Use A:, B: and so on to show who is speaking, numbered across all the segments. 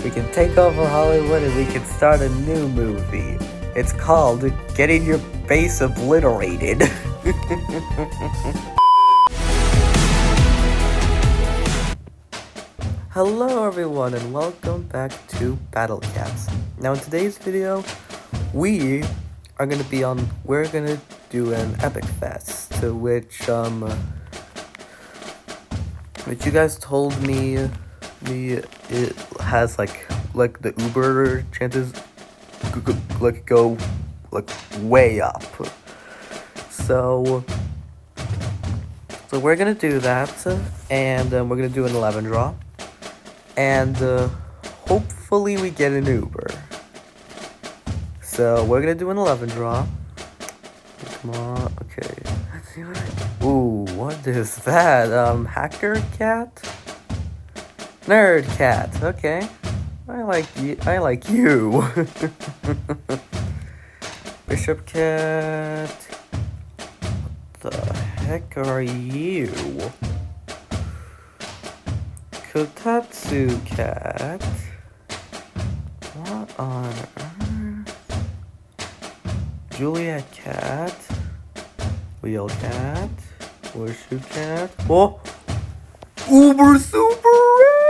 A: We can take over Hollywood and we can start a new movie. It's called Getting Your Face Obliterated. Hello everyone and welcome back to Battle Cats. Now in today's video, we're gonna do an epic fest, to which you guys told me it has like the Uber chances go way up. So we're gonna do that, and we're gonna do an 11 draw, and hopefully we get an Uber. So we're gonna do an 11 draw. Come on, okay. Let's see ooh, what is that? Hacker cat? Nerd cat, okay. I like you. Bishop cat. What the heck are you? Kotatsu cat. What on earth? Juliet cat. Wheel cat. Horseshoe cat. Oh! Uber super rare!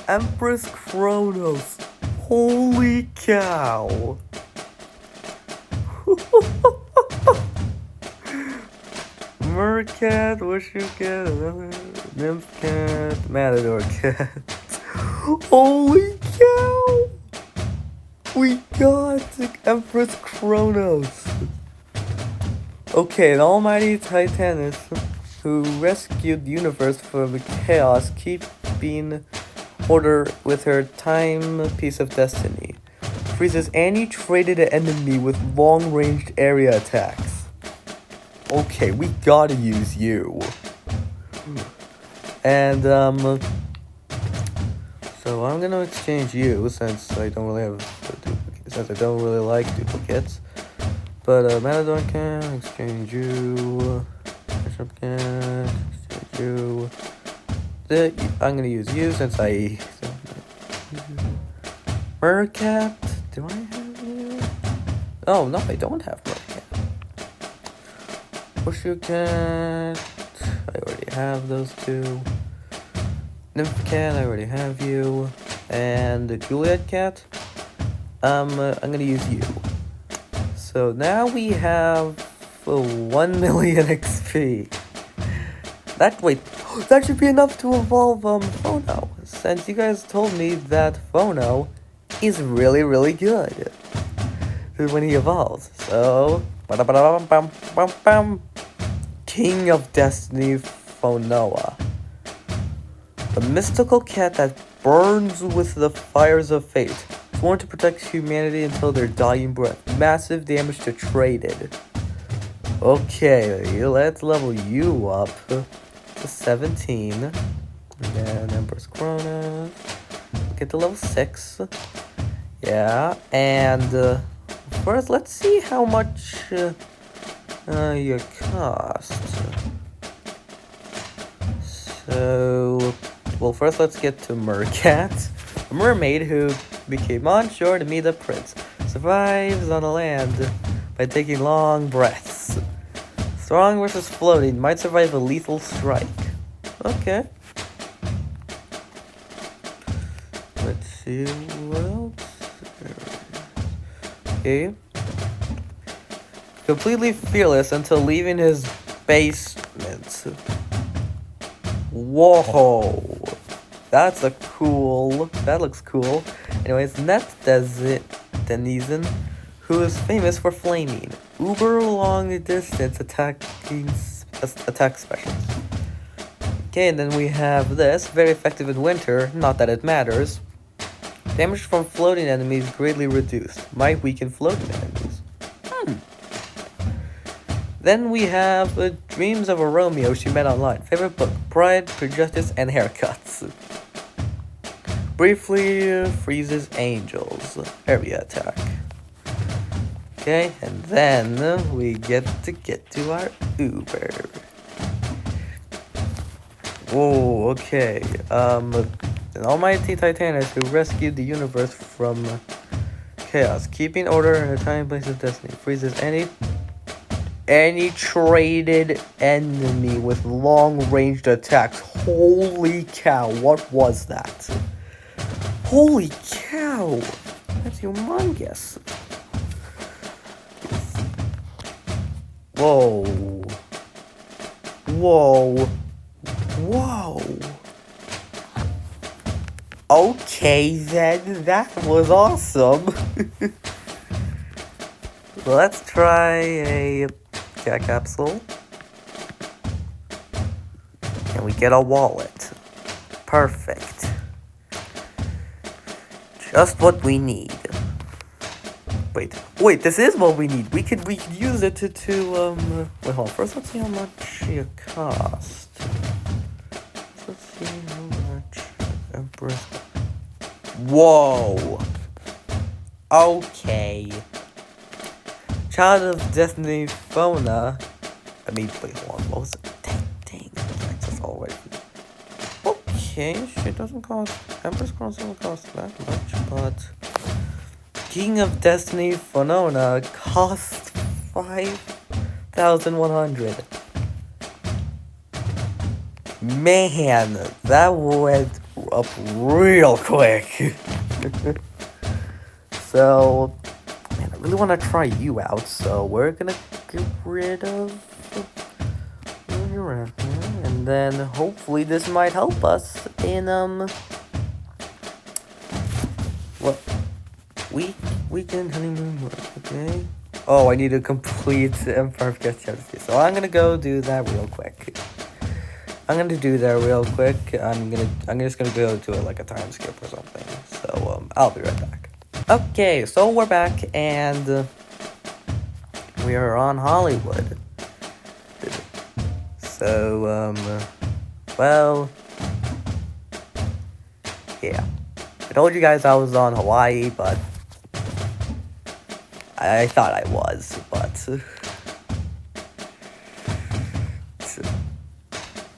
A: Empress Chronos. Holy cow. Mercat, Horseshoe cat, Nymph cat, Matador cat. Holy cow! We got Empress Chronos. Okay, an almighty Titaness who rescued the universe from chaos, keeping order with her timepiece of destiny. Freezes any traded enemy with long-ranged area attacks. Okay, we gotta use you. And so I'm gonna exchange you since I don't really like duplicates. But Matador can exchange you. Bishop can exchange you. I'm gonna use you since I. Mercat. Do I have you? Oh no, I don't have Mercat. Horseshoe cat. I already have those two. Nymph cat. I already have you. And the Juliet cat. I'm gonna use you. So now we have 1 million XP. That should be enough to evolve Phono, since you guys told me that Phono is really, really good when he evolves. So, King of Destiny Phonoa. The mystical cat that burns with the fires of fate. Sworn to protect humanity until their dying breath. Massive damage to traded. Okay, let's level you up to 17. And then Empress Chronos. Get to level 6. Yeah, and first let's see how much you cost. So, well, first let's get to Mercat. A mermaid who became on shore to meet a prince. Survives on the land by taking long breaths. Strong versus floating. Might survive a lethal strike. Okay. Let's see what else. Okay. Completely fearless until leaving his basement. Whoa. That looks cool. Anyways, Net Denizen, who is famous for flaming. Uber long distance attack specialist. Okay, and then we have this, very effective in winter, not that it matters. Damage from floating enemies greatly reduced. Might weaken floating enemies. Then we have Dreams of a Romeo she met online. Favorite book, Pride, Prejudice, and Haircuts. Briefly freezes angels. Area attack. Okay, and then we get to our Uber. Whoa, okay. an almighty Titanus who rescued the universe from chaos, keeping order in a time and place of destiny. Freezes any traded enemy with long-ranged attacks. Holy cow, what was that? Holy cow! That's humongous. Whoa. Whoa. Whoa. Okay then, that was awesome. Let's try a cat capsule. And we get a wallet. Perfect. Just what we need. Wait, this is what we need. We could use it to wait, hold on. First, let's see how much it costs. Let's see how much Empress. Whoa. Okay. Child of Destiny Phono. Wait, hold on. What was it? Dang. That's just all right. Okay, shit doesn't cost. Empress Cross doesn't cost that much, but King of Destiny Phono cost 5,100. Man, that went up real quick. So, man, I really want to try you out, so we're gonna get rid of your and then hopefully this might help us in weekend honeymoon work, okay? Oh, I need to complete M5 guest chapter, so I'm gonna go do that real quick. I'm just gonna go to like a time skip or something. So I'll be right back. Okay, so we're back and we are on Hollywood. So well, yeah. I told you guys I was on Hawaii, but I thought I was, but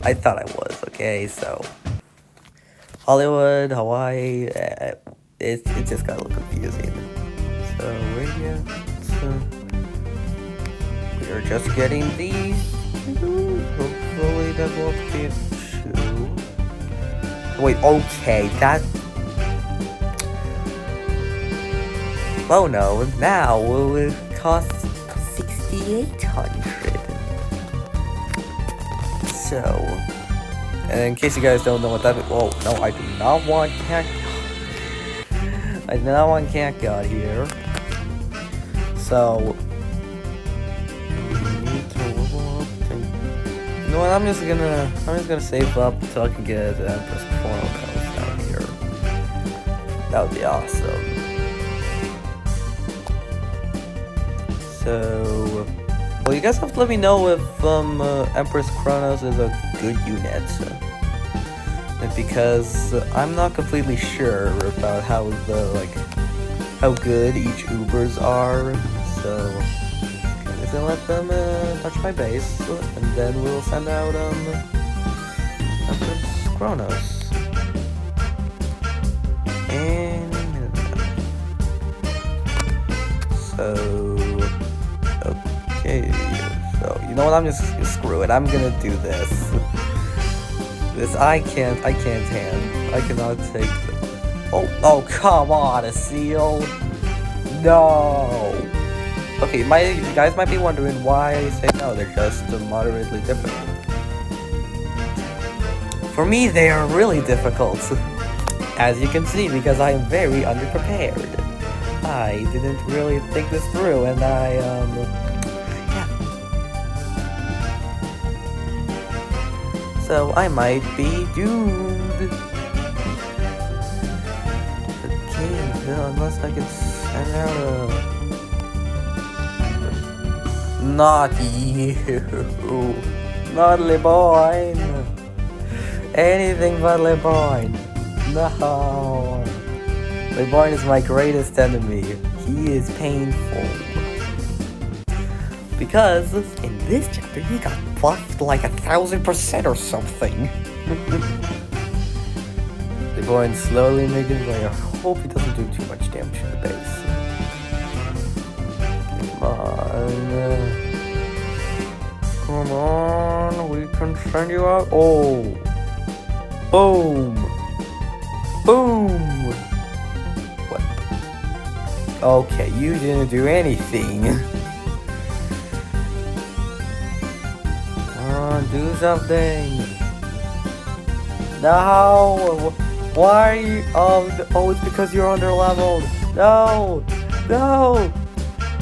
A: I thought I was, okay, so Hollywood, Hawaii, it just got a little confusing. So we're just getting these. Hopefully that won't be an issue. Wait, okay, that Phono now will cost 6,800. So, and in case you guys don't know what that is, oh no, I do not want cat. I do not want cat god here. So, you know what? I'm just gonna save up until I can get Empress Phono down here. That would be awesome. So, well, you guys have to let me know if Empress Kronos is a good unit, because I'm not completely sure about how good each Ubers are. So I'm just gonna let them touch my base, and then we'll send out Empress Kronos. And so. Okay, so you know what? I'm just screw it. I'm gonna do this. I can't handle. I cannot take. Oh, come on, a seal. No. Okay, you guys might be wondering why I say no. They're just moderately difficult. For me, they are really difficult, as you can see, because I am very underprepared. I didn't really think this through, and so I might be doomed. Okay, unless I can send out not you. Not LeBoyne. Anything but LeBoyne. No. LeBoyne is my greatest enemy. He is painful. Because in this chapter he got buffed like 1,000% or something. going slowly, niggas. I hope he doesn't do too much damage to the base. Come on. Come on, we can send you out. Oh. Boom. Boom. What? Okay, you didn't do anything. Come on, do something. No. Why are you? Oh, it's because you're under leveled. No. No.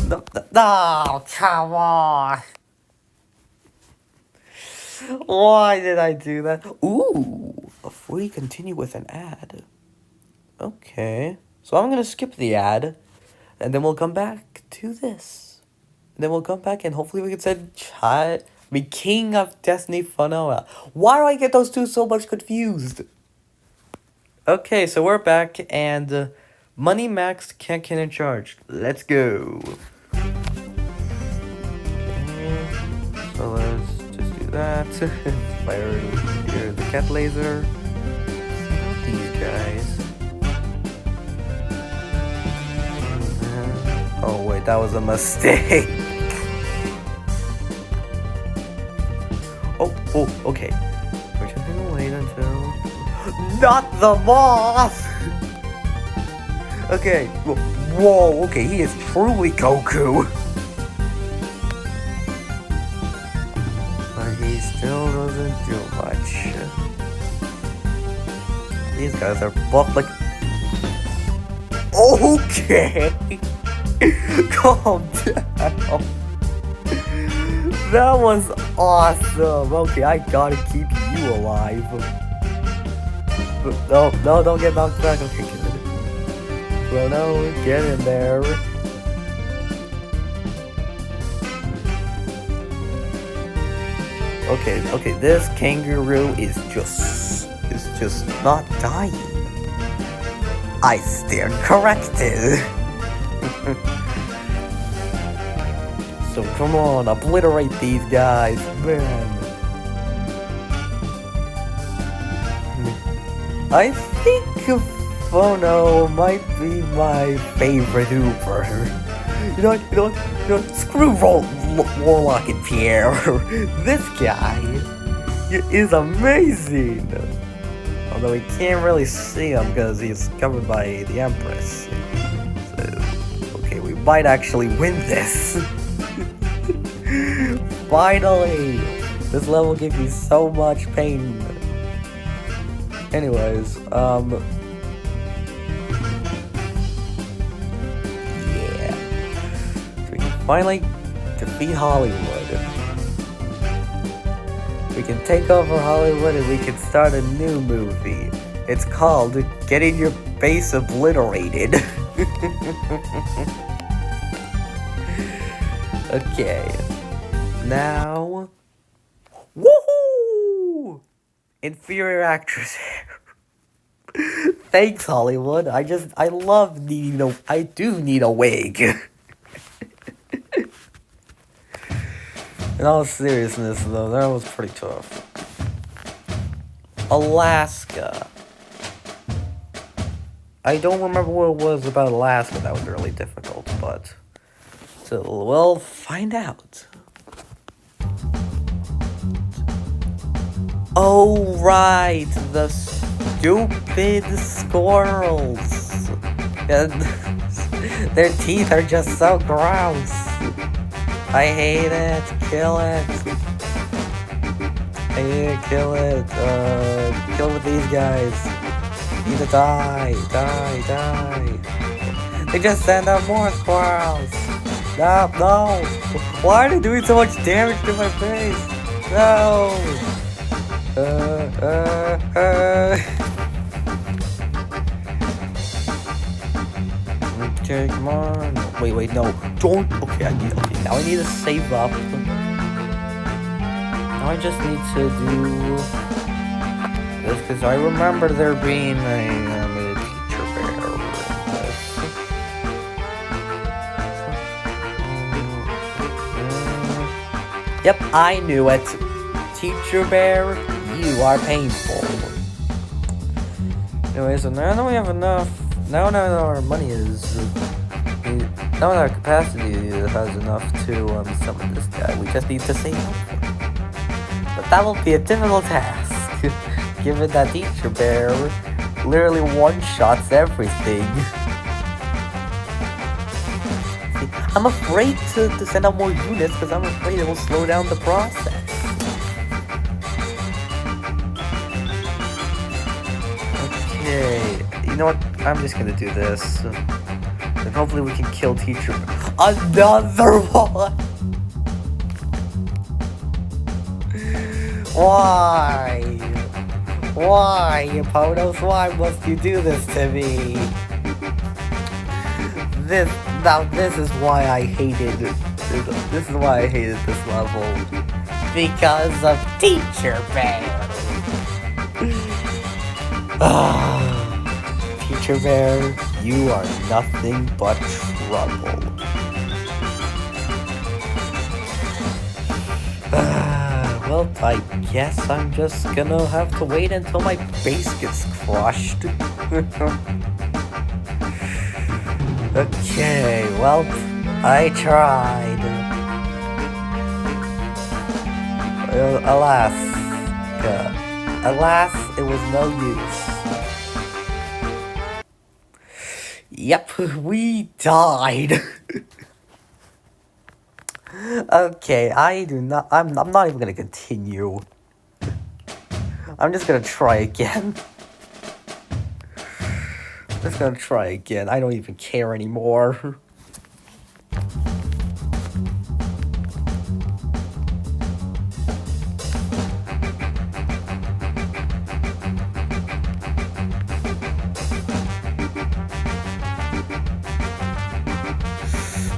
A: No, no, come on. Why did I do that? Ooh, before we continue with an ad. Okay, so I'm gonna skip the ad, and then we'll come back to this. And then we'll come back, and hopefully we can send King of Destiny Phono. Why do I get those two so much confused? Okay, so we're back, and money maxed, cannon charged. Let's go. Okay, so let's just do that. Fire here the cat laser. These guys. Oh wait, that was a mistake. Oh, okay. We're just gonna wait until... Not the boss! Okay, whoa, okay, he is truly Goku. But he still doesn't do much. These guys are buff like... Okay! Calm down. That was awesome. Okay, I gotta keep you alive. No, don't get knocked back. Okay, good. Phono, get in there. Okay, this kangaroo is just not dying. I stand corrected. So come on, obliterate these guys, man. I think Phono might be my favorite Uber. You know what? Screw Warlock and Pierre. This guy is amazing. Although we can't really see him because he's covered by the Empress. So, okay, we might actually win this. Finally! This level gave me so much pain. Anyways, yeah. So we can finally defeat Hollywood. We can take over Hollywood and we can start a new movie. It's called Getting Your Base Obliterated. Okay. Now... Woohoo! Inferior actress hair. Thanks, Hollywood. I love needing I do need a wig. In all seriousness, though, that was pretty tough. Alaska. I don't remember what it was about Alaska that was really difficult, but... So, we'll find out. Oh, right, the stupid squirrels. And their teeth are just so gross. I hate it. Kill it. I hate it. Kill it. Kill with these guys. Need to die. Die. They just send out more squirrels. No. Why are they doing so much damage to my face? No. Okay, come on. Wait, no. Don't. Okay, now I need to save up. Now I just need to do this because I remember there being a teacher bear with this. Yep, I knew it. Teacher bear, you are painful. Anyway, so now that we have enough, now that our money is, now that our capacity has enough to summon this guy, we just need to save up for it. But that will be a difficult task, given that Teacher Bear literally one-shots everything. I'm afraid to send out more units because I'm afraid it will slow down the process. Okay, you know what? I'm just gonna do this. And hopefully we can kill Teacher. Another one! Why? Why, Phonos? Why must you do this to me? This is why I hated this is why I hated this level. Because of Teacher Bear. Teacher Bear, you are nothing but trouble. Well, I guess I'm just gonna have to wait until my base gets crushed. Okay, well, I tried. Alas, it was no use. Yep, we died. Okay, I'm not even gonna continue. I'm just gonna try again. Just gonna try again. I don't even care anymore. Oh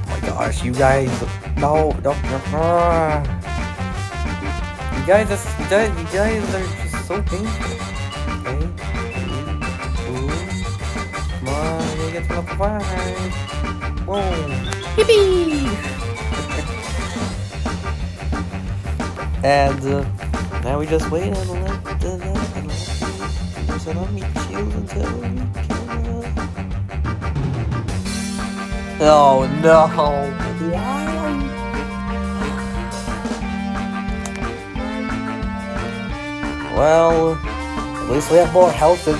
A: my gosh, you guys, no. You guys are just so painful. Okay. Come on, we get to level 5. Whoa. Yippee! And now we just wait and let me chill until we can. Oh no! Why? Well, at least we have more health than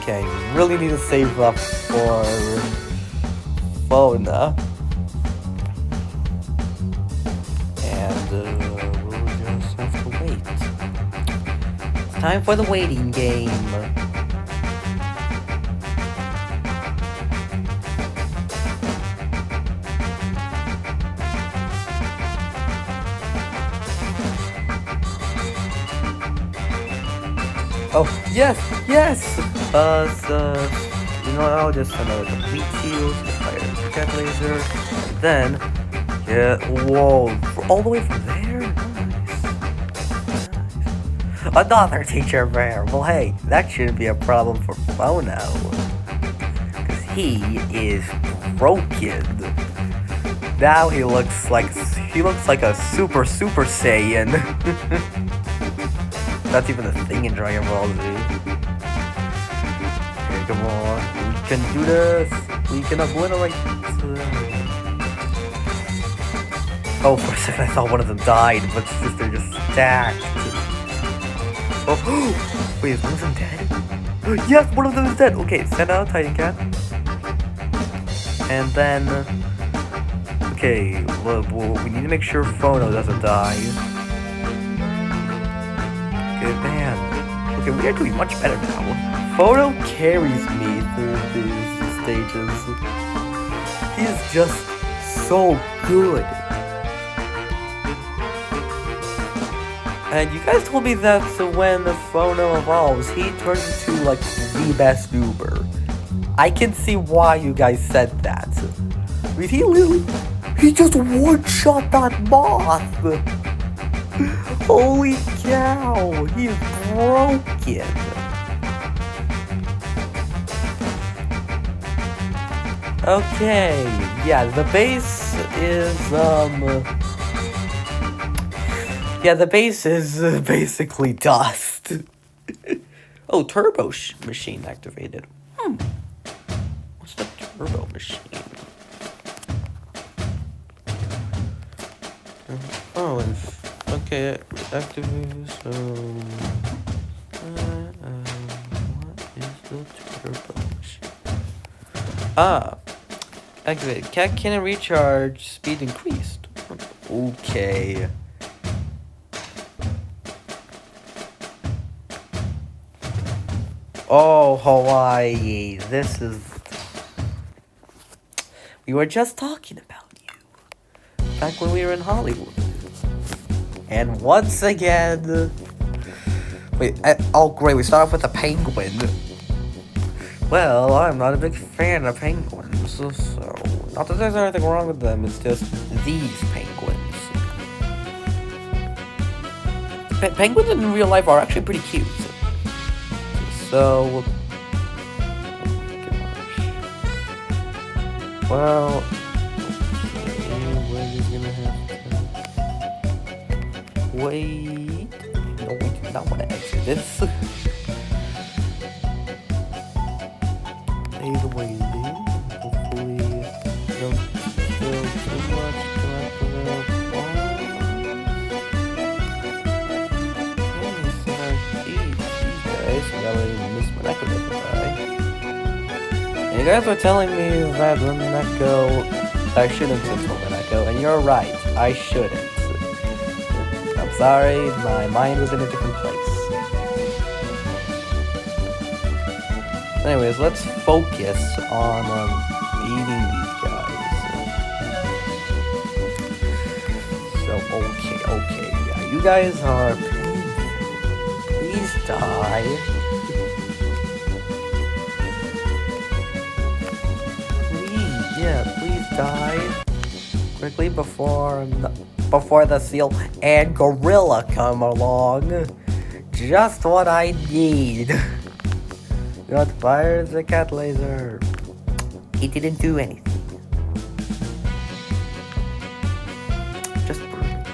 A: Okay, really need to save up for Phono. And we'll just have to wait. It's time for the waiting game. Oh, yes! So, you know, I'll just send out a complete shield, fire the jet laser, and then, whoa, all the way from there? Nice. Another Teacher Bear. Well, hey, that shouldn't be a problem for Phono, because he is broken. Now he looks like a super saiyan. That's even a thing in Dragon Ball Z. Okay, come on. We can do this. We can obliterate. Oh, for a second I thought one of them died, but they're just stacked. Oh, wait, is one of them dead? Yes, one of them is dead. Okay, send out Titan Cat. And then, okay, well, we need to make sure Phono doesn't die. Good man. Okay, we are doing much better now. Phono carries me through these stages. He's just so good. And you guys told me that when Phono evolves, he turns into like the best Uber. I can see why you guys said that. I mean, he just one-shot that moth. Holy cow, he's broken. Okay, yeah, the base is, Yeah, the base is basically dust. Oh, turbo machine activated. What's the turbo machine? Oh, okay, activated, so... what is the turbo machine? Activated. Cat cannon recharge speed increased. Okay. Oh, Hawaii. This is... We were just talking about you. Back when we were in Hollywood. And once again... Wait, oh great, we start off with a penguin. Well, I'm not a big fan of penguins, so... Not that there's anything wrong with them, it's just these penguins. Penguins in real life are actually pretty cute. So... Well... We're just gonna have to... Wait... No, we do not want to exit this. Stay waiting. Hopefully... Don't kill too much. And you guys were telling me that Lemoneko, I shouldn't kill Lemoneko, and you're right, I shouldn't. I'm sorry, my mind was in a different place. Anyways, let's focus on beating these guys. So, okay, yeah, you guys are... Please die. Please die quickly before the seal and gorilla come along. Just what I need. Got fired the cat laser. He didn't do anything. Just brilliant.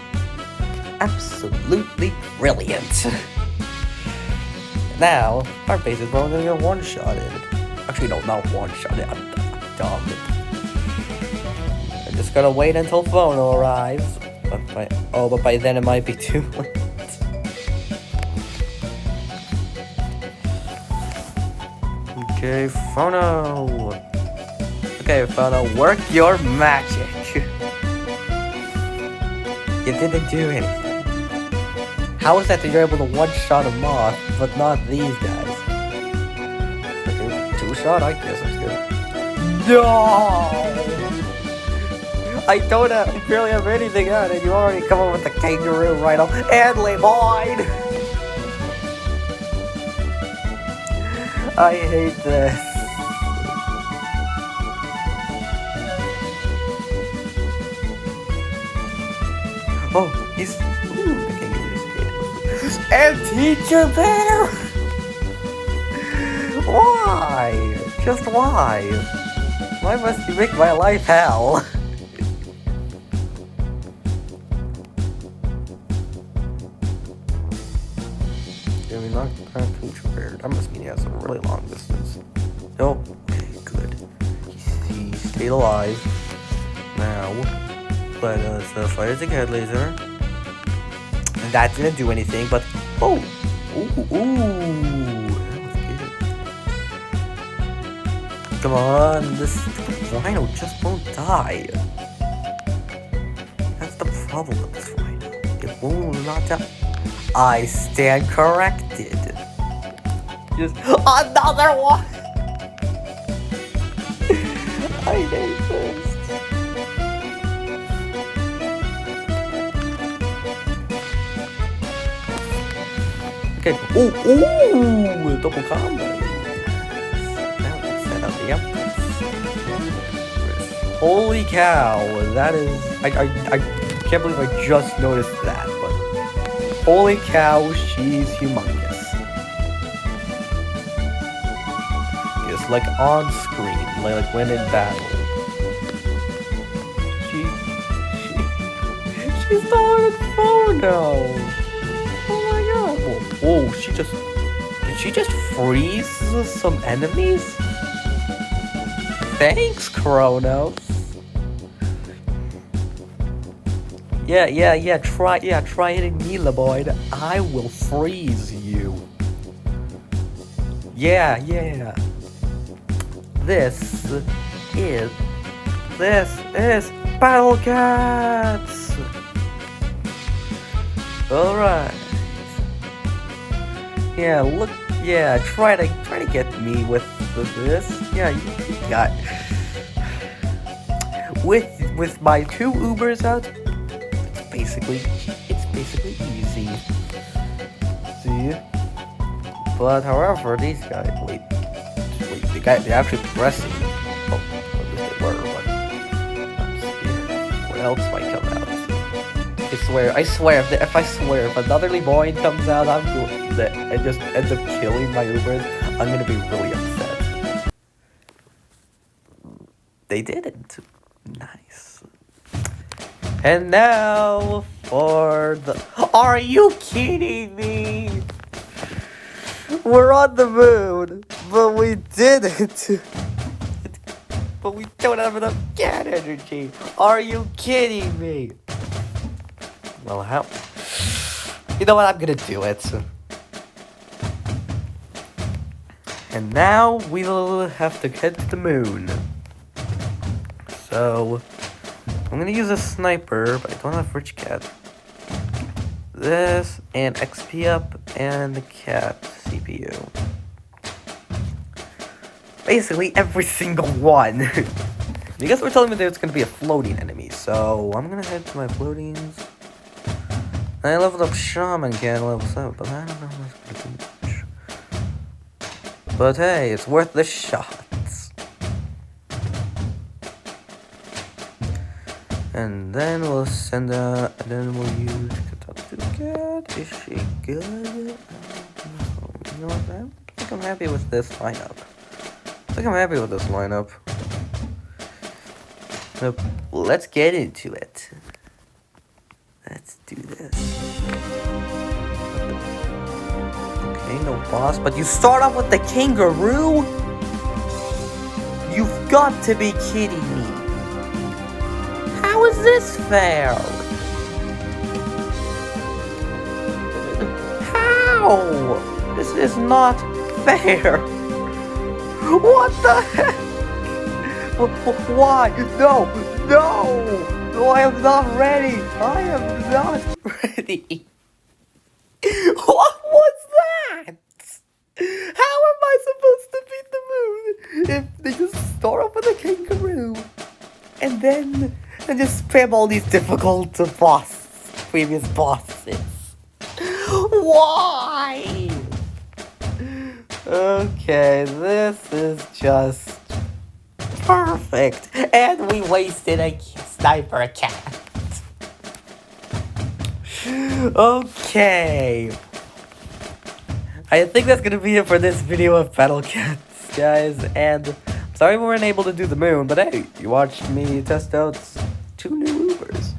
A: Absolutely brilliant. Now, our base is probably gonna get one-shotted. Actually, no, not one-shotted. I'm dumb. I'm just gonna wait until Phono arrives. But by then it might be too late. Okay, Phono. Okay, Phono, work your magic. You didn't do anything. How is that you're able to one-shot him off, but not these guys? Okay, two-shot, I guess that's good. No! I don't barely have anything on, and you already come up with the kangaroo right off. And Void! I hate this. Oh, he's... Ooh, the kangaroo's dead. And Teacher Bear! Why? Just why? Why must you make my life hell? That must mean he has a really long distance. Nope. Okay, good. He stayed alive. Now, let us fire the cat laser. And that didn't do anything, but... Oh! Ooh! That was good. Come on, this rhino just won't die. That's the problem with this rhino. It will not die. I stand corrected. Just another one! I hate this. Okay. Ooh! Double combo. Now let's set up the Empress. Holy cow! That is... I can't believe I just noticed that, but... Holy cow, she's humongous. Like on screen, like when in battle. She She's taller than Phono. Oh my god. Whoa, did she just freeze some enemies? Thanks, Chronos. Try hitting me, Laboid. I will freeze you. Yeah. This is Battle Cats. Alright. Yeah, look. Yeah, try to get me with this. Yeah, you got. With my 2 Ubers out, it's basically easy. See? But however, these guys wait, they're actually progressing. Oh, at least they were, but I'm scared. What else might come out? I swear, if another Boy comes out, I'm going that and just ends up killing my Ubers, I'm gonna be really upset. They didn't. Nice. And now for the. Are you kidding me? We're on the moon, but we didn't. But we don't have enough cat energy. Are you kidding me? Well, how? You know what? I'm gonna do it. And now we'll have to head to the moon. So I'm gonna use a sniper, but I don't have Rich Cat. This and XP up and the cat CPU. Basically every single one. You guys were telling me there's gonna be a floating enemy, so I'm gonna head to my floatings. I leveled up Shaman Cat level 7, but I don't know if it's gonna do much. But hey, it's worth the shots. And then we'll send and then we'll use Cat. Is she good? I don't know. You know what? I think I'm happy with this lineup. Nope. Let's get into it. Let's do this. Okay, no boss, but you start off with the kangaroo? You've got to be kidding me. How is this fair? How? This is not fair. What the heck? Why? No! No, I am not ready. What was that? How am I supposed to beat the moon if they just start off with a kangaroo and then just spam all these difficult previous bosses? Why? Okay, this is just perfect. And we wasted a sniper cat. Okay. I think that's gonna be it for this video of Battle Cats, guys. And I'm sorry we weren't able to do the moon, but hey, you watched me test out 2 new Ubers.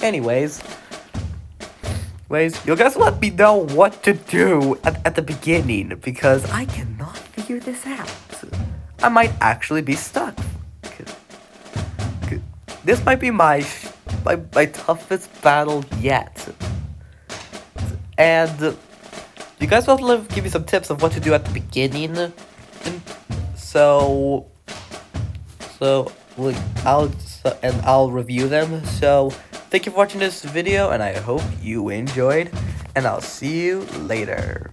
A: Anyways, you guys let me know what to do at the beginning, because I cannot figure this out. I might actually be stuck. This might be my toughest battle yet. And you guys want to give me some tips of what to do at the beginning? I'll review them. So thank you for watching this video, and I hope you enjoyed, and I'll see you later.